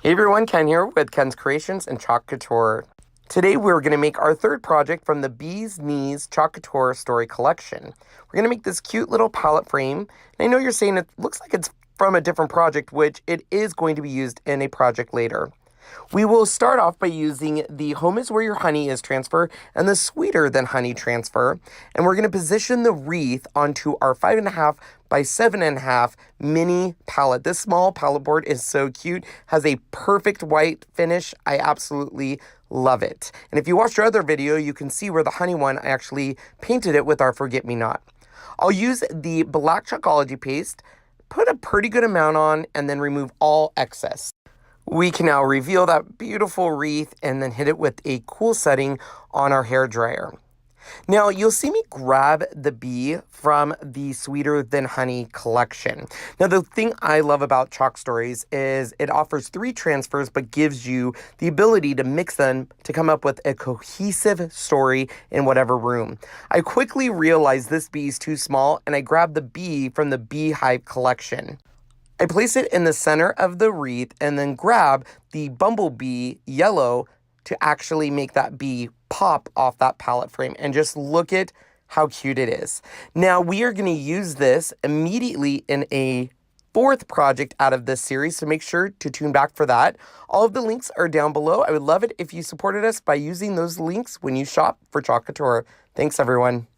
Hey everyone, Ken here with Ken's Creations and Chalk Couture. Today we're going to make our third project from the Bee's Knees Chalk Couture story collection. We're going to make this cute little palette frame. And I know you're saying it looks like it's from a different project, which it is going to be used in a project later. We will start off by using the Home is Where Your Honey Is transfer and the Sweeter Than Honey transfer. And we're going to position the wreath onto our 5.5 by 7.5 mini palette. This small palette board is so cute, has a perfect white finish. I absolutely love it. And if you watched our other video, you can see where the honey one, I actually painted it with our Forget Me Not. I'll use the black Chalkology paste, put a pretty good amount on, and then remove all excess. We can now reveal that beautiful wreath and then hit it with a cool setting on our hair dryer. Now, you'll see me grab the bee from the Sweeter Than Honey collection. Now, the thing I love about Chalk Stories is it offers 3 transfers, but gives you the ability to mix them to come up with a cohesive story in whatever room. I quickly realized this bee is too small, and I grabbed the bee from the Beehive collection. I place it in the center of the wreath and then grab the bumblebee yellow to actually make that bee pop off that palette frame, and just look at how cute it is. Now we are going to use this immediately in a 4th project out of this series, so make sure to tune back for that. All of the links are down below. I would love it if you supported us by using those links when you shop for Chalk Couture. Thanks everyone.